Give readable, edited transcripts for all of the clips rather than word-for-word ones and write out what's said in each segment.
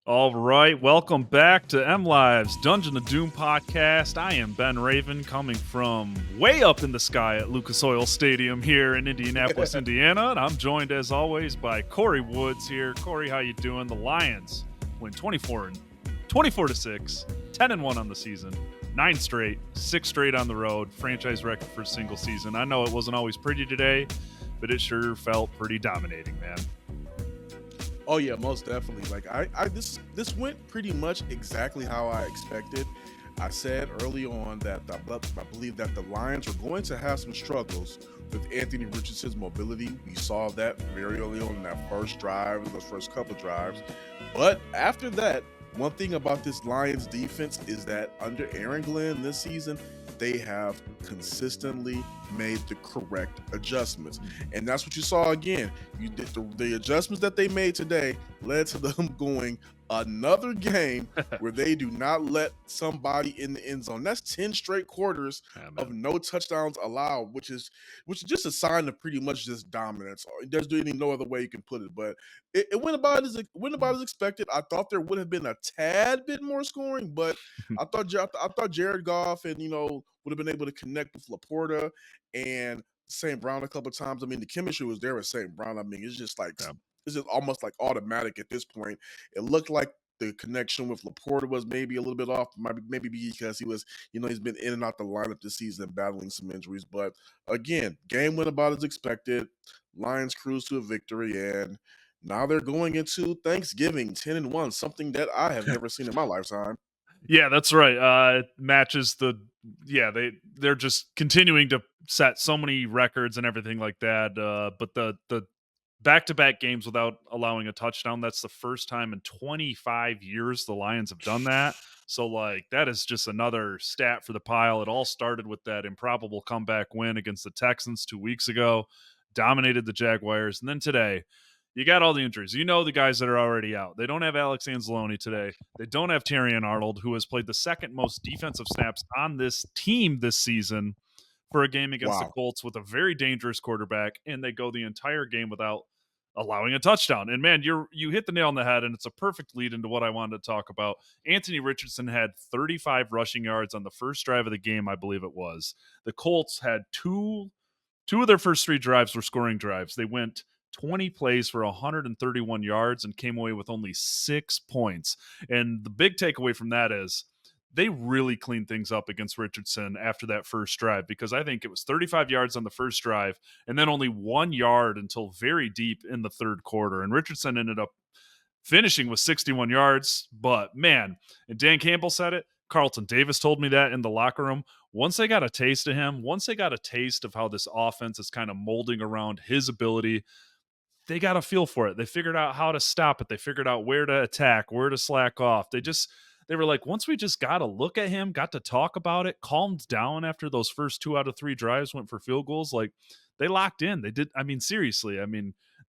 All right, welcome back to MLive's Dungeon of Doom podcast. I am Ben Raven, coming from way up in the sky at Lucas Oil Stadium here in Indianapolis, Indiana, and I'm joined as always by Corey Woods here. Corey, how you doing? The Lions win 24 to 6, 10-1 on the season, 9 straight, 6 straight on the road, franchise record for a single season. I know it wasn't always pretty today, but it sure felt pretty dominating, man. Oh yeah, most definitely. Like this went pretty much exactly how I expected. I said early on that I believe that the Lions were going to have some struggles with Anthony Richardson's mobility. We saw that very early on in that first drive, those first couple drives. But after that, one thing about this Lions defense is that under Aaron Glenn this season, they have consistently made the correct adjustments. And that's what you saw again. You did the adjustments that they made today led to them going another game where they do not let somebody in the end zone. That's 10 straight quarters of no touchdowns allowed, which is just a sign of pretty much just dominance. There's really no other way you can put it. But it went about as expected. I thought there would have been a tad bit more scoring, but I thought Jared Goff and would have been able to connect with Laporta and St. Brown a couple of times. I mean, the chemistry was there with St. Brown. I mean, it's just almost like automatic at this point. It looked like the connection with Laporta was maybe a little bit off, maybe because he's been in and out the lineup this season battling some injuries. But again, game went about as expected. Lions cruised to a victory, and now they're going into Thanksgiving 10-1, something that I have never seen in my lifetime. Yeah, that's right. Matches they're just continuing to set so many records and everything like that. But the back-to-back games without allowing a touchdown, that's the first time in 25 years the Lions have done that. So that is just another stat for the pile. It all started with that improbable comeback win against the Texans 2 weeks ago, dominated the Jaguars, and then today you got all the injuries. You know the guys that are already out. They don't have Alex Anzalone today. They don't have Terrion Arnold, who has played the second most defensive snaps on this team this season for a game against the Colts with a very dangerous quarterback, and they go the entire game without allowing a touchdown. And man, you hit the nail on the head, and it's a perfect lead into what I wanted to talk about. Anthony Richardson had 35 rushing yards on the first drive of the game, I believe it was. The Colts had two of their first 3 drives were scoring drives. They went 20 plays for 131 yards and came away with only 6 points. And the big takeaway from that is they really cleaned things up against Richardson after that first drive, because I think it was 35 yards on the first drive and then only 1 yard until very deep in the third quarter. And Richardson ended up finishing with 61 yards. But man, and Dan Campbell said it, Carlton Davis told me that in the locker room. Once they got a taste of him, once they got a taste of how this offense is kind of molding around his ability, they got a feel for it. They figured out how to stop it. They figured out where to attack, where to slack off. They were like, once we just got to look at him, got to talk about it, calmed down after those first 2 out of 3 drives went for field goals, they locked in. They did. I mean, seriously,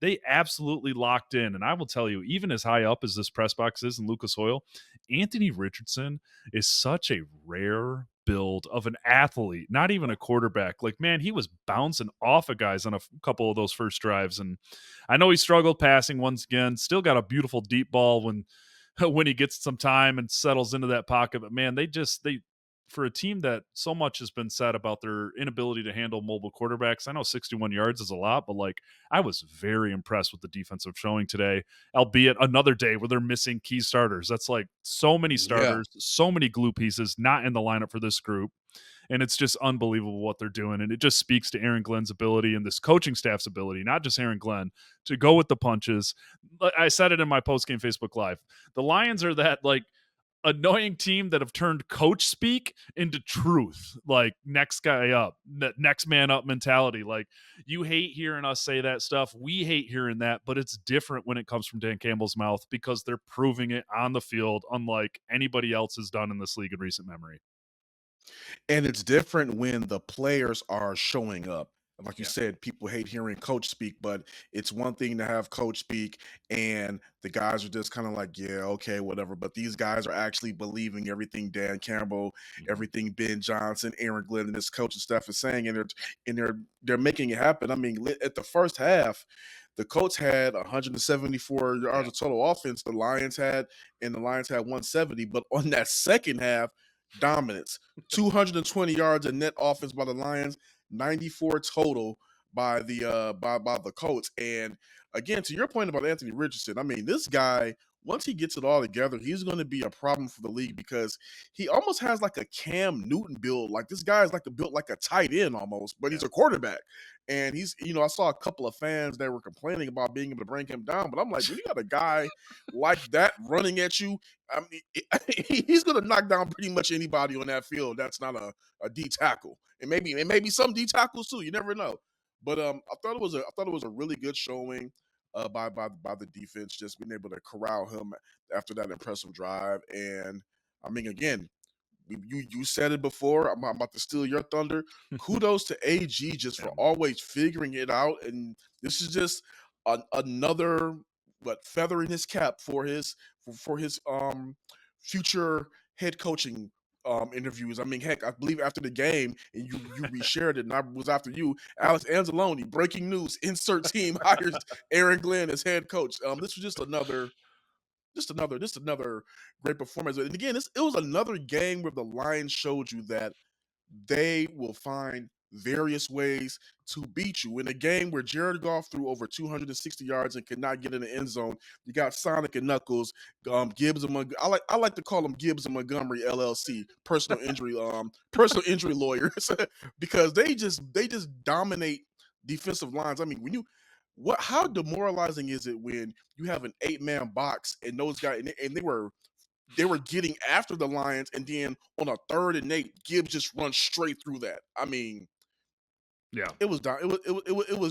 they absolutely locked in. And I will tell you, even as high up as this press box is in Lucas Oil, Anthony Richardson is such a rare build of an athlete, not even a quarterback. Man, he was bouncing off of guys on a couple of those first drives. And I know he struggled passing once again, still got a beautiful deep ball when he gets some time and settles into that pocket. But man, they for a team that so much has been said about their inability to handle mobile quarterbacks, I know 61 yards is a lot, but I was very impressed with the defensive showing today, albeit another day where they're missing key starters. That's so many starters, so many glue pieces not in the lineup for this group. And it's just unbelievable what they're doing. And it just speaks to Aaron Glenn's ability and this coaching staff's ability, not just Aaron Glenn, to go with the punches. I said it in my post-game Facebook Live. The Lions are that annoying team that have turned coach speak into truth. Next guy up, next man up mentality. You hate hearing us say that stuff. We hate hearing that, but it's different when it comes from Dan Campbell's mouth because they're proving it on the field, unlike anybody else has done in this league in recent memory. And it's different when the players are showing up. Like you said, people hate hearing coach speak, but it's one thing to have coach speak and the guys are just kind of like, yeah, okay, whatever. But these guys are actually believing everything Dan Campbell, everything Ben Johnson, Aaron Glenn, and this coaching staff is saying, and they're making it happen. I mean, at the first half, The Colts had 174 yards Yeah. of total offense. The Lions had 170. But on that second half, dominance, 220 yards of net offense by the Lions, 94 total by the Colts. And again, to your point about Anthony Richardson, I mean, this guy, once he gets it all together, he's going to be a problem for the league because he almost has like a Cam Newton build. Like this guy is like built like a tight end almost, but he's Yeah. a quarterback. And I saw a couple of fans that were complaining about being able to bring him down, but I'm like, when you got a guy like that running at you, I mean, he's going to knock down pretty much anybody on that field. That's not a D tackle, and maybe some D tackles too. You never know. But I thought it was a really good showing by the defense, just being able to corral him after that impressive drive. And I mean, again, you said it before. I'm about to steal your thunder. Kudos to AG just Yeah. for always figuring it out, and this is just another feather in his cap for his future head coaching interviews. I mean, heck, I believe after the game, and you reshared it, and I was after you, Alex Anzalone. Breaking news: insert team hires Aaron Glenn as head coach. This was just another great performance. And again, it was another game where the Lions showed you that they will find various ways to beat you. In a game where Jared Goff threw over 260 yards and could not get in the end zone, you got Sonic and Knuckles, Gibbs and I like to call them Gibbs and Montgomery LLC, personal injury lawyers, because they just dominate defensive lines. I mean, when you what how demoralizing is it when you have an 8-man box and those guys and they were getting after the Lions, and then on a 3rd and 8, Gibbs just runs straight through that. I mean, Yeah. it was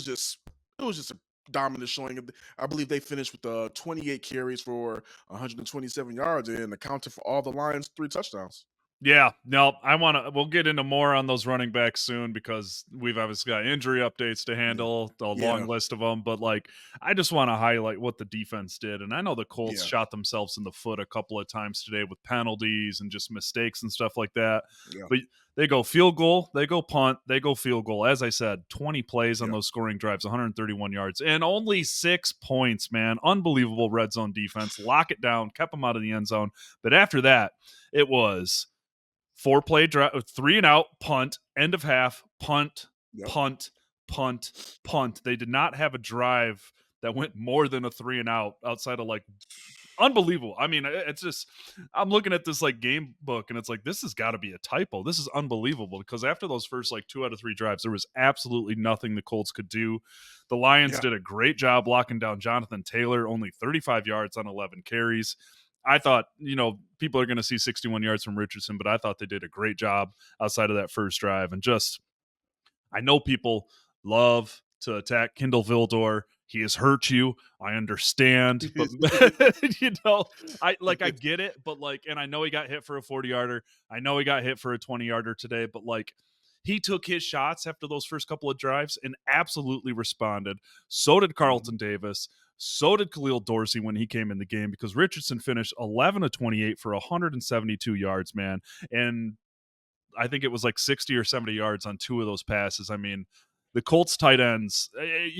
just a dominant showing. I believe they finished with 28 carries for 127 yards and accounted for all the Lions' 3 touchdowns. Yeah, no, we'll get into more on those running backs soon because we've obviously got injury updates to Yeah, handle, a long yeah, list of them. But like, I just want to highlight what the defense did. And I know the Colts yeah, shot themselves in the foot a couple of times today with penalties and just mistakes and stuff like that. yeah, But they go field goal, they go punt, they go field goal. As I said, 20 plays on yeah, those scoring drives, 131 yards, and only 6 points, man. Unbelievable red zone defense. Lock it down, kept them out of the end zone. But after that, it was 4 play drive, 3 and out, punt, end of half, punt, yep, punt, punt, punt. They did not have a drive that went more than a 3 and out outside of like unbelievable. I mean, it's just I'm looking at this like game book and it's like this has got to be a typo. This is unbelievable because after those first like 2 out of 3 drives, there was absolutely nothing the Colts could do. The Lions yeah, did a great job locking down Jonathan Taylor, only 35 yards on 11 carries. I thought, people are going to see 61 yards from Richardson, but I thought they did a great job outside of that first drive. And just, I know people love to attack Kindle Vildor. He has hurt you. I understand, but I get it, but like, and I know he got hit for a 40-yarder. I know he got hit for a 20-yarder today, but like, he took his shots after those first couple of drives and absolutely responded. So did Mhm. Carlton Davis. So did Khalil Dorsey when he came in the game because Richardson finished 11 of 28 for 172 yards, man. And I think it was like 60 or 70 yards on 2 of those passes. I mean, the Colts tight ends, I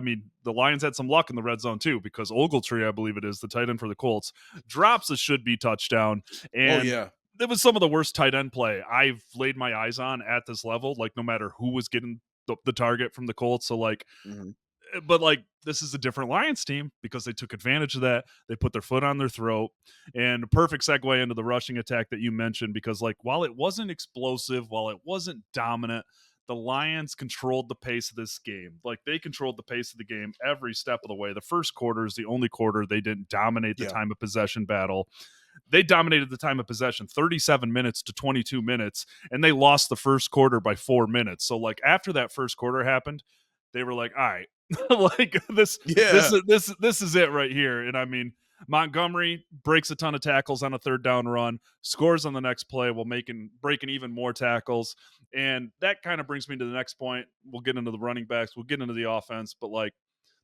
mean, the Lions had some luck in the red zone too because Ogletree, I believe it is, the tight end for the Colts, drops a should be touchdown. oh And yeah, it was some of the worst tight end play I've laid my eyes on at this level, like no matter who was getting the target from the Colts. So, like, hmm but like this is a different Lions team because they took advantage of that. They put their foot on their throat, and a perfect segue into the rushing attack that you mentioned because like while it wasn't explosive, while it wasn't dominant, the Lions controlled the pace of this game. Like they controlled the pace of the game every step of the way. The first quarter is the only quarter they didn't dominate the yeah, time of possession battle. They dominated the time of possession 37 minutes to 22 minutes, and they lost the first quarter by 4 minutes. So like after that first quarter happened, they were like, all right, like yeah, this is it right here. And I mean, Montgomery breaks a ton of tackles on a third down run, scores on the next play while breaking even more tackles. And that kind of brings me to the next point. We'll get into the running backs, we'll get into the offense, but like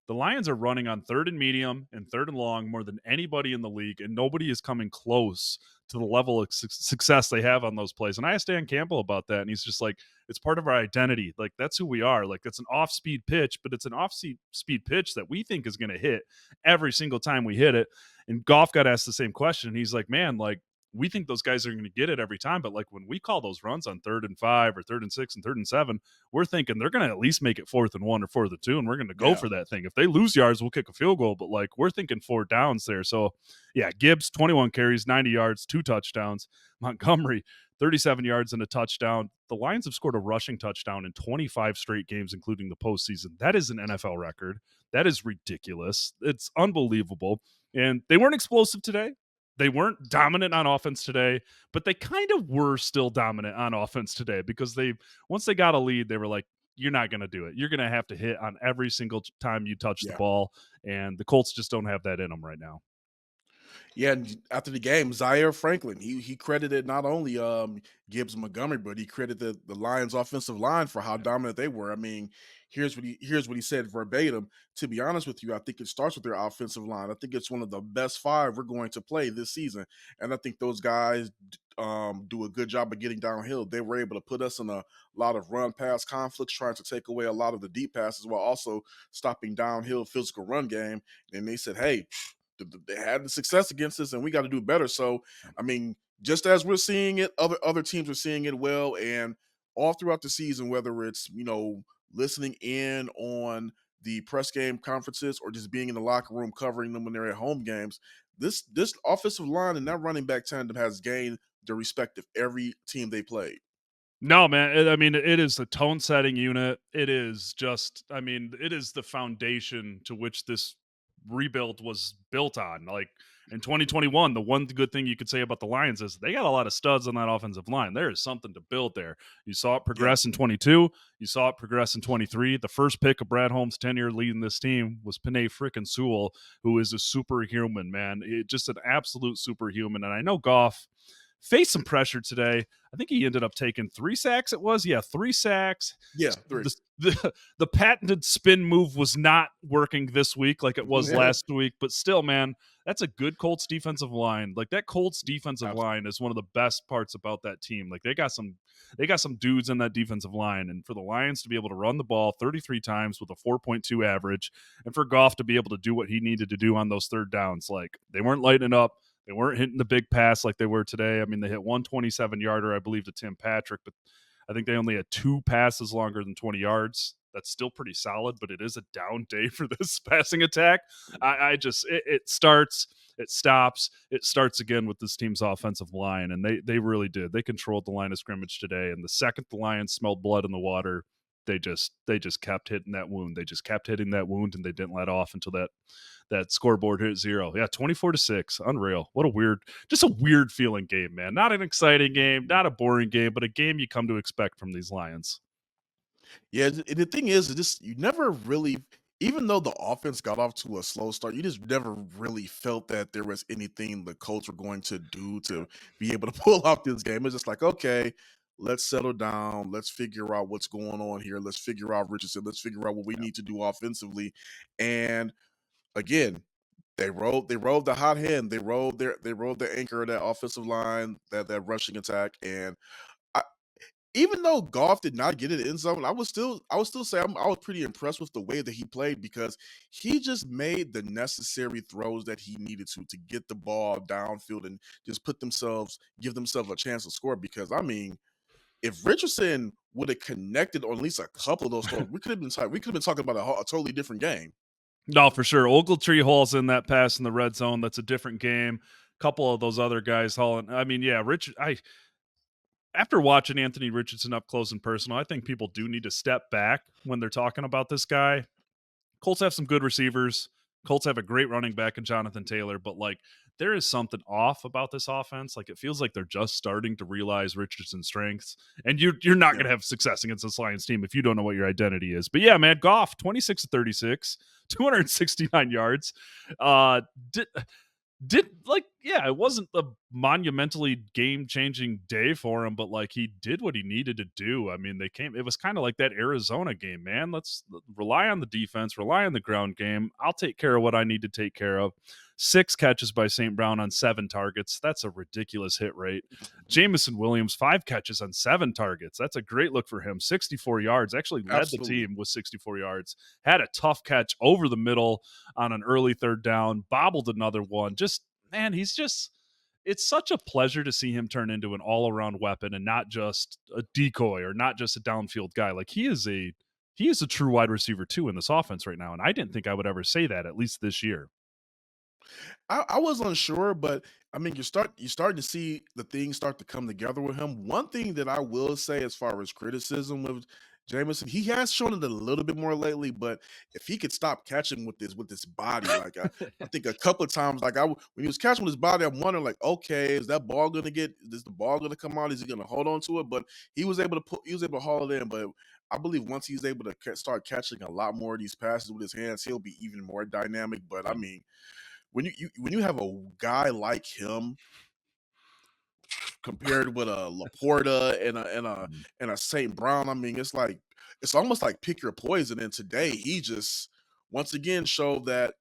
The Lions are running on third and medium and third and long more than anybody in the league, and nobody is coming close to the level of success they have on those plays. And I asked Dan Campbell about that, and he's just like, it's part of our identity. Like, that's who we are. Like, it's an off-speed pitch, but it's an off-speed pitch that we think is going to hit every single time we hit it. And Goff got asked the same question. And he's like, man, like, we think those guys are going to get it every time. But like when we call those runs on 3rd and 5 or 3rd and 6 and 3rd and 7, we're thinking they're going to at least make it 4th and 1 or 4th and 2. And we're going to go Yeah. for that thing. If they lose yards, we'll kick a field goal. But like we're thinking 4 downs there. So yeah, Gibbs, 21 carries, 90 yards, 2 touchdowns. Montgomery, 37 yards and a touchdown. The Lions have scored a rushing touchdown in 25 straight games, including the postseason. That is an NFL record. That is ridiculous. It's unbelievable. And they weren't explosive today. They weren't dominant on offense today, but they kind of were still dominant on offense today because once they got a lead, they were like, you're not going to do it. You're going to have to hit on every single time you touch the Yeah. ball. And the Colts just don't have that in them right now. Yeah, and after the game, Zaire Franklin, he credited not only Gibbs and Montgomery, but he credited the Lions offensive line for how dominant they were. I mean, here's what he said verbatim. To be honest with you, I think it starts with their offensive line. I think it's one of the best 5 we're going to play this season. And I think those guys do a good job of getting downhill. They were able to put us in a lot of run pass conflicts, trying to take away a lot of the deep passes while also stopping downhill physical run game. And they said, hey, they had the success against us and we got to do better. So, I mean, just as we're seeing it, other teams are seeing it well. And all throughout the season, whether it's, listening in on the press game conferences or just being in the locker room covering them when they're at home games, this offensive line and that running back tandem has gained the respect of every team they played. No, man. I mean, it is a tone setting unit. It is just, I mean, it is the foundation to which this rebuild was built on. Like in 2021, the one good thing you could say about the Lions is they got a lot of studs on that offensive line. There is something to build there. You saw it progress in 22. You saw it progress in 23. The first pick of Brad Holmes' tenure leading this team was Penei frickin' Sewell, who is a superhuman, man. Just an absolute superhuman. And I know Goff faced some pressure today. I think he ended up taking 3 sacks. It was, 3 sacks. Yeah, 3. The patented spin move was not working this week like it was last week, but still, man, that's a good Colts defensive line. Like that Colts defensive line is one of the best parts about that team. Like they got some dudes in that defensive line, and for the Lions to be able to run the ball 33 times with a 4.2 average, and for Goff to be able to do what he needed to do on those third downs, like they weren't lighting up. They weren't hitting the big pass like they were today. I mean, they hit 127-yarder, I believe, to Tim Patrick, but I think they only had 2 passes longer than 20 yards. That's still pretty solid, but it is a down day for this passing attack. It starts, it stops, it starts again with this team's offensive line, and they really did. They controlled the line of scrimmage today, and the second the Lions smelled blood in the water, they just kept hitting that wound. They just kept hitting that wound, and they didn't let off until that scoreboard hit 0. Yeah, 24-6. Unreal. What a weird feeling game, man. Not an exciting game, not a boring game, but a game you come to expect from these Lions. Yeah, the thing is, just you never really, even though the offense got off to a slow start, you just never really felt that there was anything the Colts were going to do to be able to pull off this game. It's just like, okay, let's settle down. Let's figure out what's going on here. Let's figure out Richardson. Let's figure out what we need to do offensively. And again, they rode the hot hand. They rode the anchor of that offensive line, that rushing attack. And I, even though Goff did not get it in zone, I would still say I was pretty impressed with the way that he played because he just made the necessary throws that he needed to get the ball downfield and just give themselves a chance to score. Because I mean, if Richardson would have connected on at least a couple of those throws, we could have been talking about a totally different game. No, for sure. Ogletree hauls in that pass in the red zone. That's a different game. A couple of those other guys hauling. I mean, yeah, after watching Anthony Richardson up close and personal, I think people do need to step back when they're talking about this guy. Colts have some good receivers. Colts have a great running back in Jonathan Taylor, but like there is something off about this offense. Like it feels like they're just starting to realize Richardson's strengths, and you're not going to have success against this Lions team if you don't know what your identity is. But yeah, man, Goff 26-36, 269 yards. yeah, it wasn't a monumentally game-changing day for him, but, like, he did what he needed to do. I mean, it was kinda like that Arizona game, man. Let's rely on the defense, rely on the ground game. I'll take care of what I need to take care of. 6 catches by St. Brown on 7 targets. That's a ridiculous hit rate. Jamison Williams, 5 catches on 7 targets. That's a great look for him. 64 yards, actually led the Absolutely. team with 64 yards. Had a tough catch over the middle on an early 3rd down, bobbled another one. Just man, it's such a pleasure to see him turn into an all-around weapon and not just a decoy or not just a downfield guy. Like he is a true wide receiver too in this offense right now, and I didn't think I would ever say that, at least this year. I was unsure, but I mean, you're starting to see the things start to come together with him. One thing that I will say, as far as criticism with Jameson, he has shown it a little bit more lately. But if he could stop catching with this body, like I think a couple of times, like when he was catching with his body, I'm wondering, like, okay, is that ball gonna get? Is the ball gonna come out? Is he gonna hold on to it? But he was able to haul it in. But I believe once he's able to start catching a lot more of these passes with his hands, he'll be even more dynamic. But I Yep. mean, when you have a guy like him compared with a Laporta Mhm. and a St. Brown, I mean, it's almost like pick your poison. And today he just once again showed that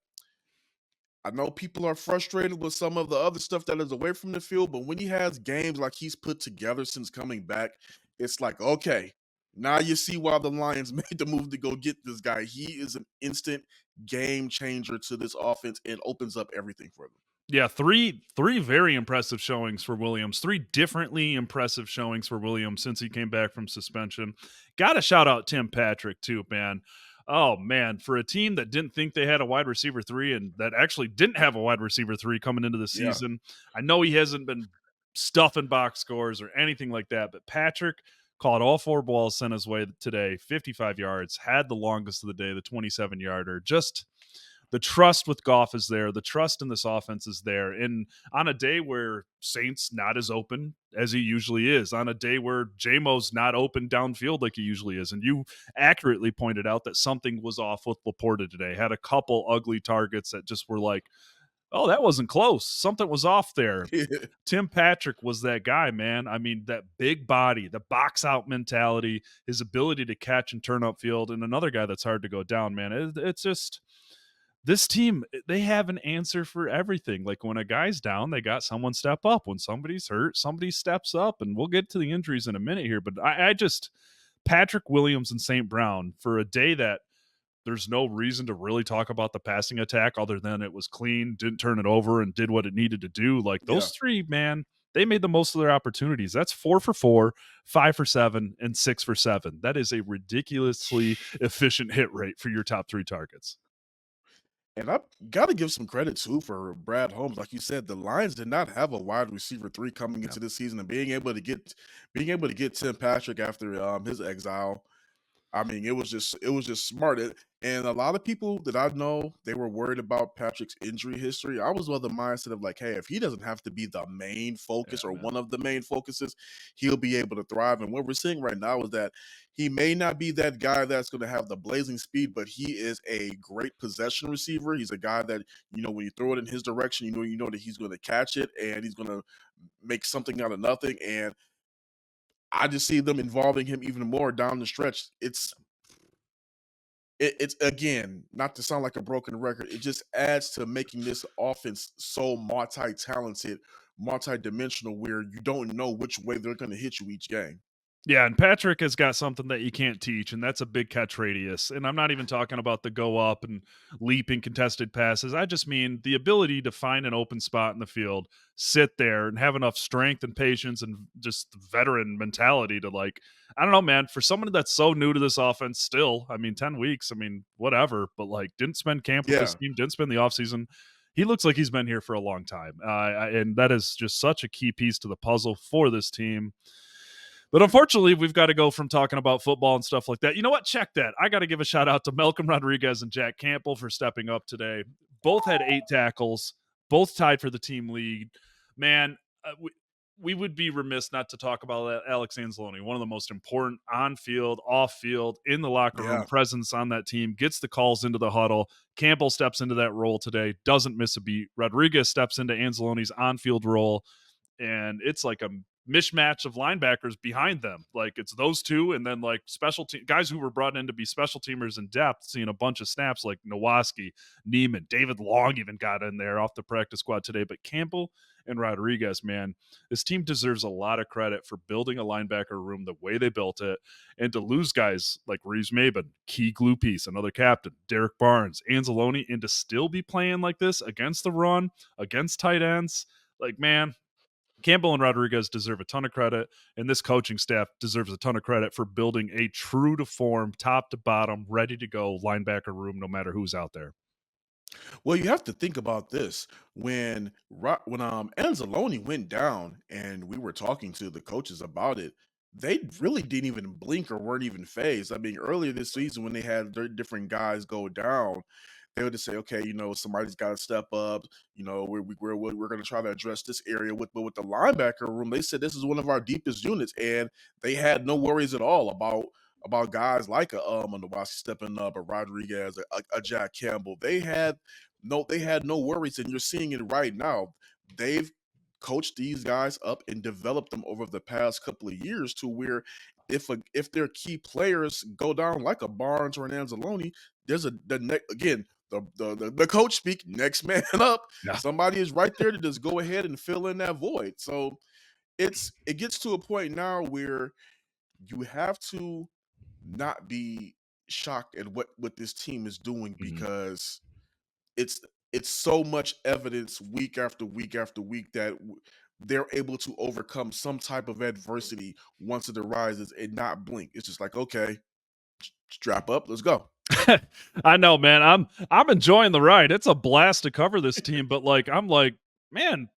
I know people are frustrated with some of the other stuff that is away from the field, but when he has games like he's put together since coming back, it's like, okay, now you see why the Lions made the move to go get this guy. He is an instant game changer to this offense and opens up everything for them. Yeah, three very impressive showings for Williams. 3 differently impressive showings for Williams since he came back from suspension. Gotta shout out Tim Patrick too, man. Oh man, for a team that didn't think they had a wide receiver 3 and that actually didn't have a wide receiver 3 coming into the Yeah. season. I know he hasn't been stuffing box scores or anything like that, but Patrick caught all 4 balls sent his way today, 55 yards, had the longest of the day, the 27-yarder. Just the trust with Goff is there. The trust in this offense is there. And on a day where Saint's not as open as he usually is, on a day where JMO's not open downfield like he usually is, and you accurately pointed out that something was off with Laporta today. Had a couple ugly targets that just were like, oh, that wasn't close. Something was off there. Tim Patrick was that guy, man. I mean, that big body, the box out mentality, his ability to catch and turn upfield, and another guy that's hard to go down, man. It's just this team, they have an answer for everything. Like when a guy's down, they got someone step up. When somebody's hurt, somebody steps up. And we'll get to the injuries in a minute here. But I just Patrick Williams and St. Brown for a day that there's no reason to really talk about the passing attack other than it was clean, didn't turn it over, and did what it needed to do. Like Yeah. those 3, man, they made the most of their opportunities. That's 4 for 4, 5 for 7, and 6 for 7. That is a ridiculously efficient hit rate for your top 3 targets. And I got to give some credit too for Brad Holmes. Like you said, the Lions did not have a wide receiver 3 coming Yeah. into this season, and being able to get Tim Patrick after his exile. I mean, it was just smart. And a lot of people that I know, they were worried about Patrick's injury history. I was of the mindset of like, hey, if he doesn't have to be the main Yeah, focus or man. one of the main focuses, he'll be able to thrive. And what we're seeing right now is that he may not be that guy that's going to have the blazing speed, but he is a great possession receiver. He's a guy that, when you throw it in his direction, you know that he's going to catch it and he's going to make something out of nothing. And I just see them involving him even more down the stretch. It's again, not to sound like a broken record, it just adds to making this offense so multi-talented, multi-dimensional, where you don't know which way they're going to hit you each game. Yeah, and Patrick has got something that you can't teach, and that's a big catch radius. And I'm not even talking about the go up and leaping contested passes. I just mean the ability to find an open spot in the field, sit there, and have enough strength and patience and just veteran mentality to like, I don't know, man, for someone that's so new to this offense still, I mean, 10 weeks, I mean, whatever, but like didn't spend camp with this Yeah, team, didn't spend the offseason. He looks like he's been here for a long time. And that is just such a key piece to the puzzle for this team. But unfortunately, we've got to go from talking about football and stuff like that. You know what? Check that. I got to give a shout out to Malcolm Rodriguez and Jack Campbell for stepping up today. Both had 8 tackles, both tied for the team lead. Man, we would be remiss not to talk about Alex Anzalone, one of the most important on field, off field, in the locker room Yeah. presence on that team, gets the calls into the huddle. Campbell steps into that role today, doesn't miss a beat. Rodriguez steps into Anzalone's on field role, and it's like a mishmatch of linebackers behind them. Like it's those two, and then like special team guys who were brought in to be special teamers in depth, seeing a bunch of snaps like Nowaski, Neiman, David Long even got in there off the practice squad today. But Campbell and Rodriguez, man, this team deserves a lot of credit for building a linebacker room the way they built it. And to lose guys like Reeves Maben, key glue piece, another captain, Derek Barnes, Anzalone, and to still be playing like this against the run, against tight ends, like, man, Campbell and Rodriguez deserve a ton of credit, and this coaching staff deserves a ton of credit for building a true to form, top to bottom, ready to go linebacker room no matter who's out there. Well, you have to think about this. When Anzalone went down and we were talking to the coaches about it, they really didn't even blink or weren't even phased. I mean, earlier this season when they had their different guys go down, they would just say, "Okay, somebody's got to step up. We're going to try to address this area with with the linebacker room." They said this is one of our deepest units, and they had no worries at all about guys like a Nowaski stepping up, a Rodriguez, a Jack Campbell. They had no worries, and you're seeing it right now. They've coached these guys up and developed them over the past couple of years to where if their key players go down like a Barnes or an Anzalone, there's again the coach speak next man up. Yeah. Somebody is right there to just go ahead and fill in that void. So it gets to a point now where you have to not be shocked at what this team is doing Mhm. because it's it's so much evidence week after week after week that they're able to overcome some type of adversity once it arises and not blink. It's just like, okay, strap up, let's go. I know, man. I'm enjoying the ride. It's a blast to cover this team, but like I'm like, man,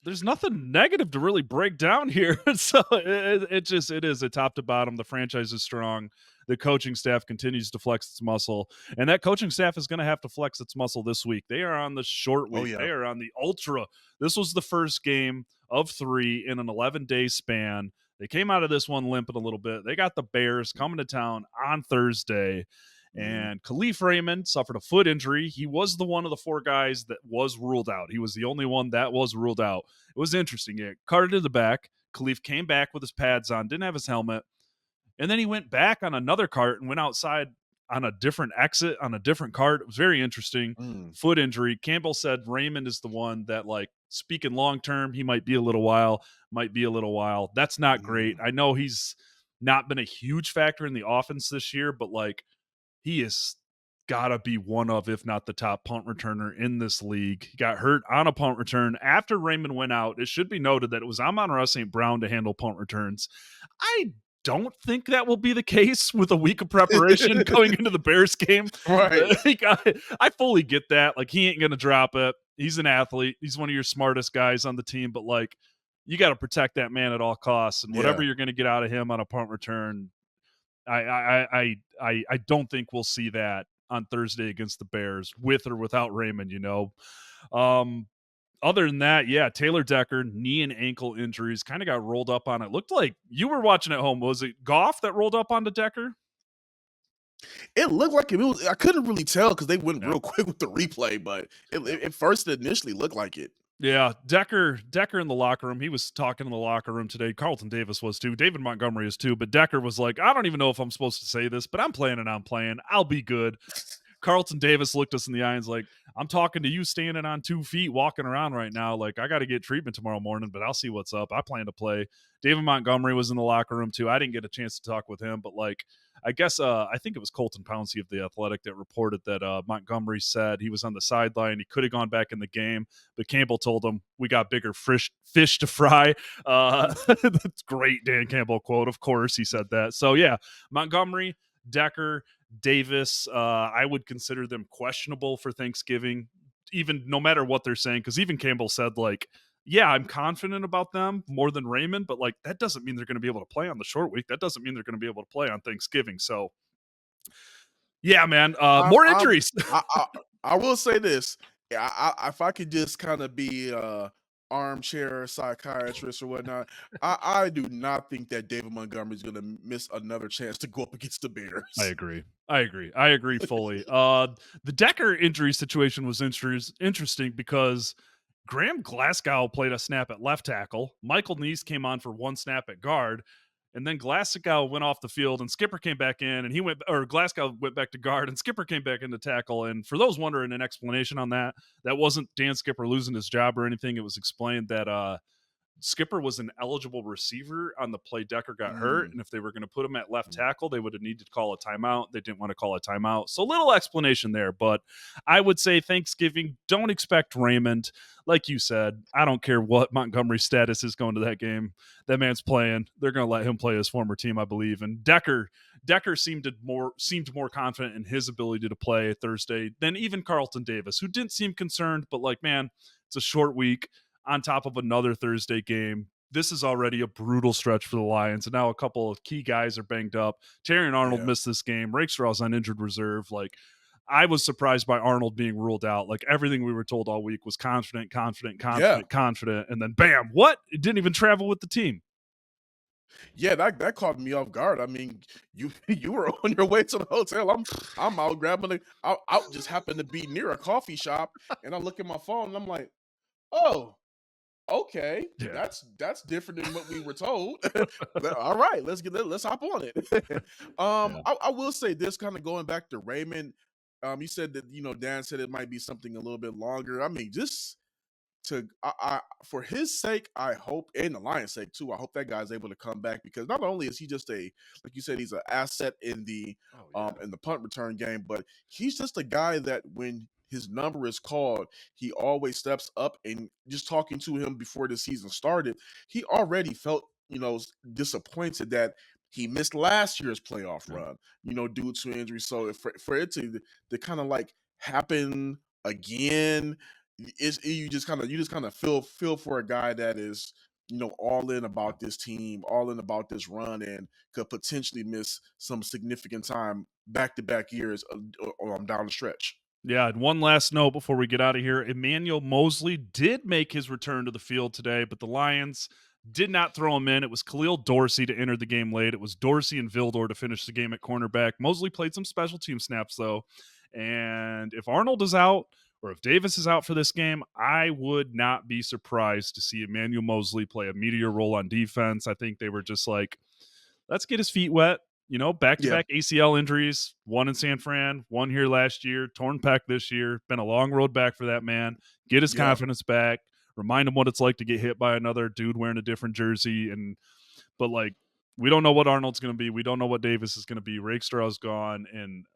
there's nothing negative to really break down here. So it is a top to bottom. The franchise is strong. The coaching staff continues to flex its muscle, and that coaching staff is going to have to flex its muscle this week. They are on the short Oh week. They yeah. are on the ultra. This was the first game of 3 in an 11-day span. They came out of this one limping a little bit. They got the Bears coming to town on Thursday. Mhm. And Khalif Raymond suffered a foot injury. He was the one of the 4 guys that was ruled out. He was the only one that was ruled out. It was interesting. It carted to the back. Khalif came back with his pads on, didn't have his helmet. And then he went back on another cart and went outside on a different exit on a different cart. It was very interesting. Mm. Foot injury. Campbell said Raymond is the one that, like, speaking long term, he might be a little while, might be a little while. That's not great. Mm. I know he's not been a huge factor in the offense this year, but like he is gotta be one of, if not the top punt returner in this league. He got hurt on a punt return after Raymond went out. It should be noted that it was Amon-Ra St. Brown to handle punt returns. I don't think that will be the case with a week of preparation going into the Bears game. Right. Like, I fully get that. Like, he ain't gonna drop it. He's an athlete. He's one of your smartest guys on the team, but like, you got to protect that man at all costs. And whatever Yeah. you're going to get out of him on a punt return, I don't think we'll see that on Thursday against the Bears with or without Raymond, you know. Um, Other than that, yeah, Taylor Decker, knee and ankle injuries, kind of got rolled up on it. Looked like you were watching at home. Was it Goff that rolled up onto Decker? It looked like I couldn't really tell because they went Yeah. real quick with the replay, but Yeah. at first it initially looked like it. Yeah, Decker in the locker room. He was talking in the locker room today. Carlton Davis was too. David Montgomery is too. But Decker was like, I don't even know if I'm supposed to say this, but I'm planning on playing. I'll be good. Carlton Davis looked us in the eye and was like, I'm talking to you standing on 2 feet, walking around right now. Like, I got to get treatment tomorrow morning, but I'll see what's up. I plan to play. David Montgomery was in the locker room too. I didn't get a chance to talk with him, but like, I guess I think it was Colton Pouncey of The Athletic that reported that Montgomery said he was on the sideline. He could have gone back in the game, but Campbell told him, we got bigger fish to fry. That's great Dan Campbell quote. Of course he said that. So yeah, Montgomery, Decker, Davis, I would consider them questionable for Thanksgiving, even no matter what they're saying, because even Campbell said, like, yeah, I'm confident about them more than Raymond, but like that doesn't mean they're going to be able to play on the short week. That doesn't mean they're going to be able to play on Thanksgiving. So yeah, man, I more I injuries. I I I will say this. Yeah, if I could just kind of be armchair psychiatrist or whatnot, I do not think that David Montgomery is going to miss another chance to go up against the I Bears. agree. I agree. I agree fully. The Decker injury situation was interesting because Graham Glasgow played a snap at left tackle. Michael Neese came on for one snap at guard. And then Glasgow went off the field and Skipper came back in and Glasgow went back to guard and Skipper came back into tackle. And for those wondering an explanation on that, that wasn't Dan Skipper losing his job or anything. It was explained that Skipper was an eligible receiver on the play Decker got hurt, Mm, and if they were going to put him at left mm. tackle, they would have needed to call a timeout. They didn't want to call a timeout. So little explanation there, but I would say Thanksgiving, don't expect Raymond. Like you said, I don't care what Montgomery's status is going to that game. That man's playing. They're going to let him play his former team, I believe. And Decker seemed more confident in his ability to play Thursday than even Carlton Davis, who didn't seem concerned, but like, man, it's a short week on top of another Thursday game. This is already a brutal stretch for the Lions, and now a couple of key guys are banged up. Terry and Arnold Yeah. missed this game. Rakestraw's on injured reserve. Like, I was surprised by Arnold being ruled out. Like, everything we were told all week was confident, Yeah. and then bam, what? It didn't even travel with the team. Yeah, that caught me off guard. I mean, you you were on your way to the hotel. I'm out grabbing out just happened to be near a coffee shop, and I look at my phone and I'm like, oh, okay, Yeah, that's different than what we were told. All right, let's hop on it. yeah, I will say this, kind of going back to Raymond. You said that Dan said it might be something a little bit longer. I mean, just to for his sake, I hope, and the Lions' sake too, I hope that guy's able to come back, because not only is he just like you said, he's an asset oh yeah, in the punt return game, but he's just a guy that when his number is called, he always steps up. And just talking to him before the season started, he already felt disappointed that he missed last year's playoff yeah, run, due to injury. So for it to kind of like happen again, you just kind of feel for a guy that is all in yeah. about this team, all in about this run, and could potentially miss some significant time back to back years down the stretch. Yeah, and one last note before we get out of here. Emmanuel Mosley did make his return to the field today, but the Lions did not throw him in. It was Khalil Dorsey to enter the game late. It was Dorsey and Vildor to finish the game at cornerback. Mosley played some special team snaps, though. And if Arnold is out or if Davis is out for this game, I would not be surprised to see Emmanuel Mosley play a meteor role on defense. I think they were just like, let's get his feet wet. Back to Yeah, back ACL injuries, one in San Fran, one here last year, torn pec this year. Been a long road back for that man. Get his yeah. confidence back. Remind him what it's like to get hit by another dude wearing a different jersey. But like, we don't know what Arnold's going to be. We don't know what Davis is going to be. Rakestraw's gone,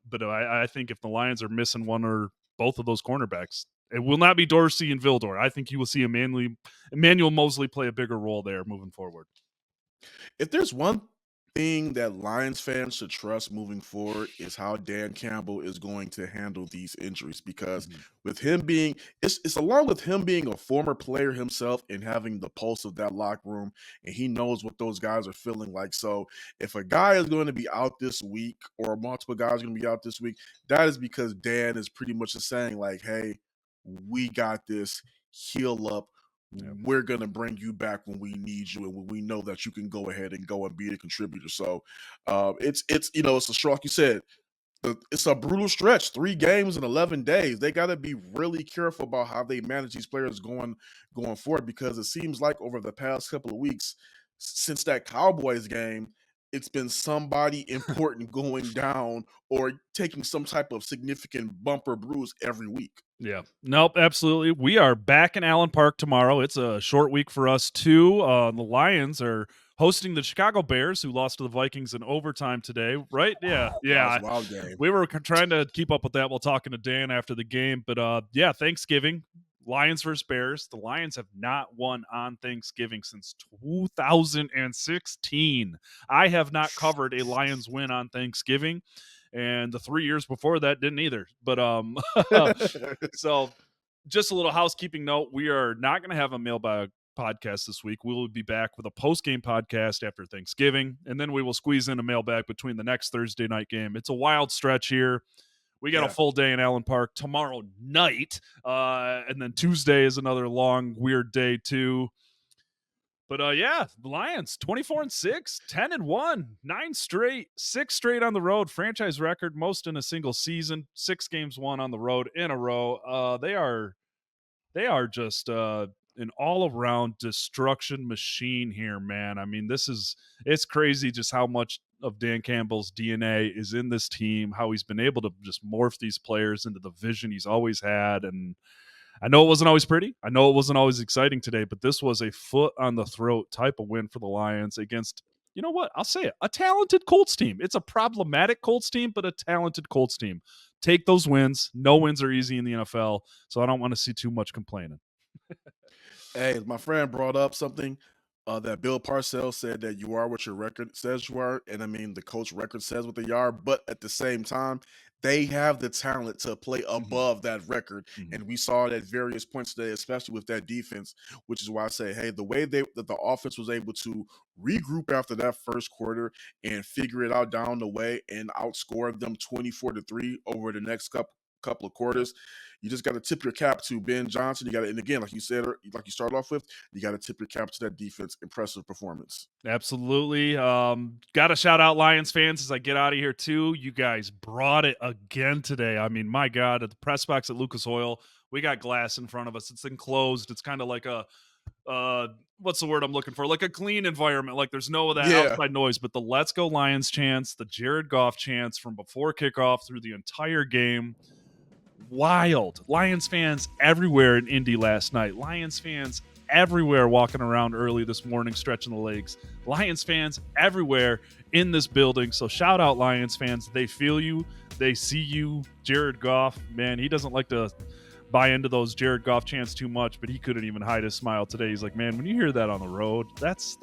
but I think if the Lions are missing one or both of those cornerbacks, it will not be Dorsey and Vildor. I think you will see Emmanuel Mosley play a bigger role there moving forward. If there's one thing that Lions fans should trust moving forward, is how Dan Campbell is going to handle these injuries, because Mhm. with him being it's along with him being a former player himself and having the pulse of that locker room, and he knows what those guys are feeling like. So if a guy is going to be out this week, or multiple guys are going to be out this week, that is because Dan is pretty much just saying like, hey, we got this, heal up, Yep. we're gonna bring you back when we need you and when we know that you can go ahead and go and be a contributor. So it's a strong, like you said, it's a brutal stretch. 3 games in 11 days. They got to be really careful about how they manage these players going forward, because it seems like over the past couple of weeks, since that Cowboys game, it's been somebody important going down or taking some type of significant bump or bruise every week. Yeah. Nope, absolutely. We are back in Allen Park tomorrow. It's a short week for us too. The Lions are hosting the Chicago Bears, who lost to the Vikings in overtime today, right? Yeah. That was Yeah. a wild game. We were trying to keep up with that while talking to Dan after the game, but yeah, Thanksgiving, Lions versus Bears. The Lions have not won on Thanksgiving since 2016. I have not covered a Lions win on Thanksgiving, and the 3 years before that didn't either. But so just a little housekeeping note, we are not going to have a mailbag podcast this week. We will be back with a post-game podcast after Thanksgiving, and then we will squeeze in a mailbag between the next Thursday night game. It's a wild stretch here. We got a full day in Allen Park tomorrow night, and then Tuesday is another long, weird day too. But yeah, the Lions 24-6, 10-1, 9 straight, 6 straight on the road, franchise record, most in a single season, 6 games won on the road in a row. They are just an all-around destruction machine here, man. I mean, it's crazy just how much of Dan Campbell's DNA is in this team, how he's been able to just morph these players into the vision he's always had. And I know it wasn't always pretty. I know it wasn't always exciting today, but this was a foot on the throat type of win for the Lions against, you know what? I'll say it, a talented Colts team. It's a problematic Colts team, but a talented Colts team. Take those wins. No wins are easy in the NFL, so I don't want to see too much complaining. Hey, my friend brought up something that Bill Parcells said that you are what your record says you are. And I mean, the coach record says what they are, but at the same time, they have the talent to play above that record. And we saw it at various points today, especially with that defense, which is why I say, hey, the way that the offense was able to regroup after that first quarter and figure it out down the way and outscore them 24-3 over the next couple of quarters. You just got to tip your cap to Ben Johnson. You got to, and again, like you said, like you started off with, you got to tip your cap to that defense. Impressive performance. Absolutely. Got to shout out Lions fans as I get out of here too. You guys brought it again today. I mean, my God, at the press box at Lucas Oil, we got glass in front of us. It's enclosed. It's kind of like a what's the word I'm looking for? Like a clean environment. Like there's no of that outside noise, but the Let's Go Lions chants, the Jared Goff chants from before kickoff through the entire game. Wild. Lions fans everywhere in Indy last night. Lions fans everywhere walking around early this morning, stretching the legs. Lions fans everywhere in this building. So shout out Lions fans. They feel you. They see you. Jared Goff, man, he doesn't like to buy into those Jared Goff chants too much, but he couldn't even hide his smile today. He's like, man, when you hear that on the road, that's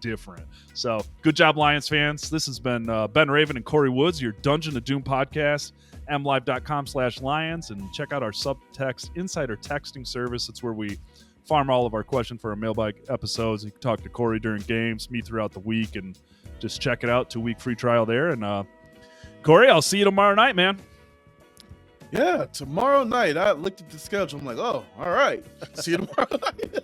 different. So good job, Lions fans. This has been Ben Raven and Corey Woods, your Dungeon of Doom podcast. MLive.com/Lions, and check out our subtext insider texting service. It's where we farm all of our question for our mailbag episodes. You can talk to Corey during games, me throughout the week, and just check it out. 2-week free trial there. And Corey, I'll see you tomorrow night, man. Yeah, tomorrow night. I looked at the schedule. I'm like, oh, all right. See you tomorrow night.